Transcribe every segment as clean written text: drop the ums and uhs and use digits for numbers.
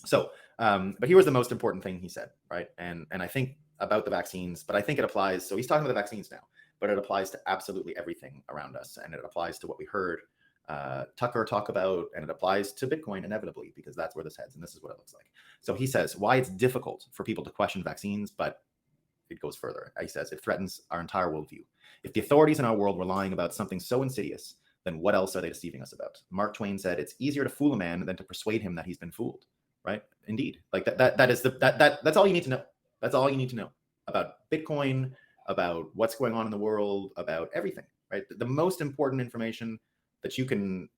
So, but here was the most important thing he said, right? And I think about the vaccines, but I think it applies. So he's talking about the vaccines now, but it applies to absolutely everything around us, and it applies to what we heard Tucker talk about, and it applies to Bitcoin inevitably, because that's where this heads, and this is what it looks like. So he says why it's difficult for people to question vaccines, but it goes further. He says it threatens our entire worldview. If the authorities in our world were lying about something so insidious, then what else are they deceiving us about? Mark Twain said, "It's easier to fool a man than to persuade him that he's been fooled." Right? Indeed. Like that's all you need to know. That's all you need to know about Bitcoin, about what's going on in the world, about everything. Right? The most important information that you can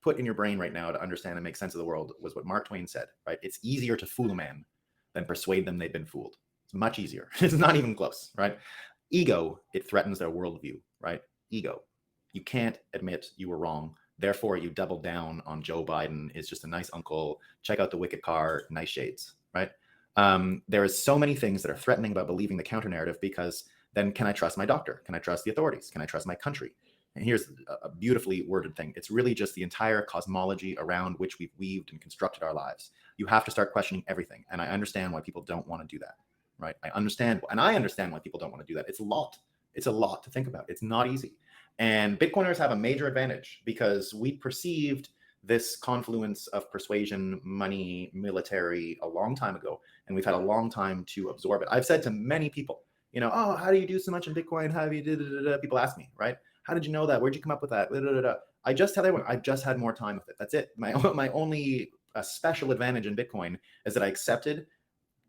put in your brain right now to understand and make sense of the world was what Mark Twain said. Right? It's easier to fool a man than persuade them they've been fooled. It's much easier. It's not even close. Right? Ego, it threatens their worldview. Right? Ego. You can't admit you were wrong. Therefore, you double down on Joe Biden is just a nice uncle. Check out the wicked car, nice shades, right? There is so many things that are threatening about believing the counter narrative, because then can I trust my doctor? Can I trust the authorities? Can I trust my country? And here's a beautifully worded thing. It's really just the entire cosmology around which we've weaved and constructed our lives. You have to start questioning everything. And I understand why people don't want to do that, right? I understand why people don't want to do that. It's a lot. It's a lot to think about. It's not easy. And Bitcoiners have a major advantage because we perceived this confluence of persuasion, money, military a long time ago, and we've had a long time to absorb it. I've said to many people, oh, how do you do so much in Bitcoin? How have you People ask me, right? How did you know that? Where'd you come up with that? I just had more time with it. That's it. My only special advantage in Bitcoin is that I accepted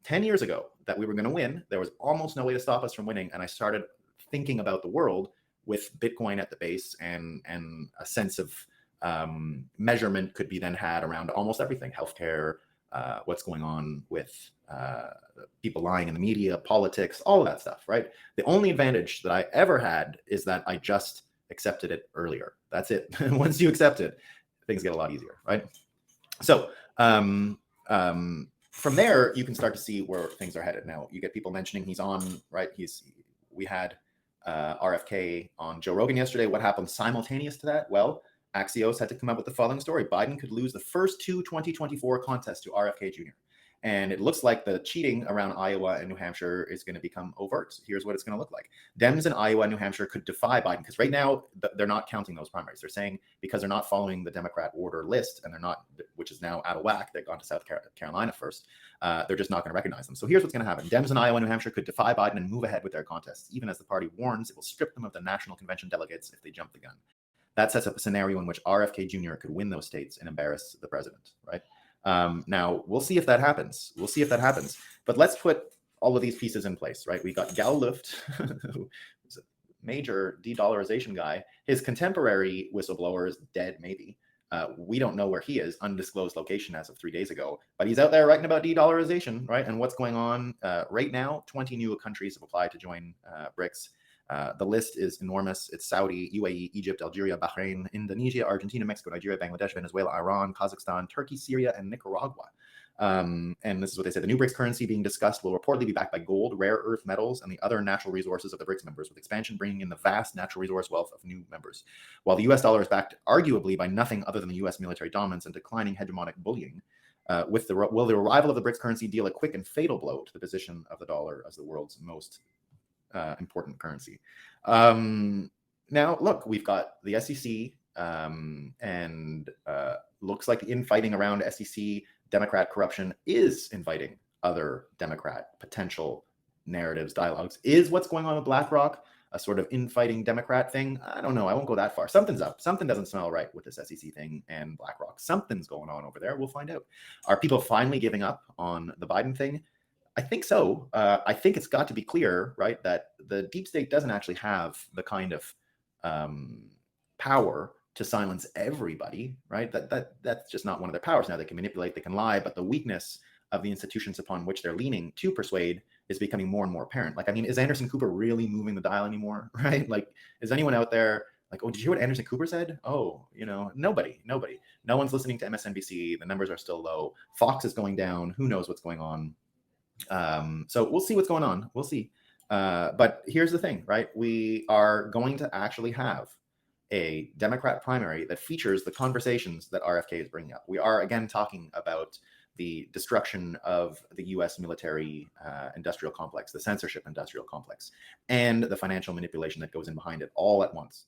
10 years ago that we were going to win. There was almost no way to stop us from winning, and I started thinking about the world with Bitcoin at the base, and a sense of measurement could be then had around almost everything: healthcare, what's going on with people lying in the media, politics, all of that stuff, right? The only advantage that I ever had is that I just accepted it earlier. That's it. Once you accept it, things get a lot easier, right? So from there, you can start to see where things are headed. Now, you get people mentioning he's on, right? We had RFK on Joe Rogan yesterday. What happened simultaneous to that? Well, Axios had to come up with the following story: Biden could lose the first two 2024 contests to RFK Jr. And it looks like the cheating around Iowa and New Hampshire is going to become overt. Here's what it's going to look like. Dems in Iowa and New Hampshire could defy Biden, because right now they're not counting those primaries. They're saying because they're not following the Democrat order list, and they're not, which is now out of whack. They've gone to South Carolina first. They're just not going to recognize them. So here's what's going to happen. Dems in Iowa and New Hampshire could defy Biden and move ahead with their contests, even as the party warns it will strip them of the national convention delegates if they jump the gun. That sets up a scenario in which RFK Jr. could win those states and embarrass the president, right? Now, we'll see if that happens. But let's put all of these pieces in place, right? We got Gal Luft, who's a major de-dollarization guy. His contemporary whistleblower is dead, maybe. We don't know where he is, undisclosed location as of 3 days ago. But he's out there writing about de-dollarization, right? And what's going on right now. 20 new countries have applied to join BRICS. The list is enormous. It's Saudi, UAE, Egypt, Algeria, Bahrain, Indonesia, Argentina, Mexico, Nigeria, Bangladesh, Venezuela, Iran, Kazakhstan, Turkey, Syria, and Nicaragua. And this is what they said. The new BRICS currency being discussed will reportedly be backed by gold, rare earth metals, and the other natural resources of the BRICS members, with expansion bringing in the vast natural resource wealth of new members. While the US dollar is backed arguably by nothing other than the US military dominance and declining hegemonic bullying, will the arrival of the BRICS currency deal a quick and fatal blow to the position of the dollar as the world's most important currency? Now, look, we've got the SEC, and looks like the infighting around SEC Democrat corruption is inviting other Democrat potential narratives, dialogues. Is what's going on with BlackRock a sort of infighting Democrat thing? I don't know. I won't go that far. Something's up. Something doesn't smell right with this SEC thing and BlackRock. Something's going on over there. We'll find out. Are people finally giving up on the Biden thing? I think so. I think it's got to be clear, right, that the deep state doesn't actually have the kind of power to silence everybody, right? That's just not one of their powers. Now, they can manipulate, they can lie, but the weakness of the institutions upon which they're leaning to persuade is becoming more and more apparent. Like, I mean, is Anderson Cooper really moving the dial anymore, right? Like, is anyone out there like, oh, did you hear what Anderson Cooper said? Oh, nobody. No one's listening to MSNBC. The numbers are still low. Fox is going down. Who knows what's going on? So we'll see what's going on. We'll see. But here's the thing, right? We are going to actually have a Democrat primary that features the conversations that RFK is bringing up. We are, again, talking about the destruction of the U.S. military industrial complex, the censorship industrial complex, and the financial manipulation that goes in behind it all at once.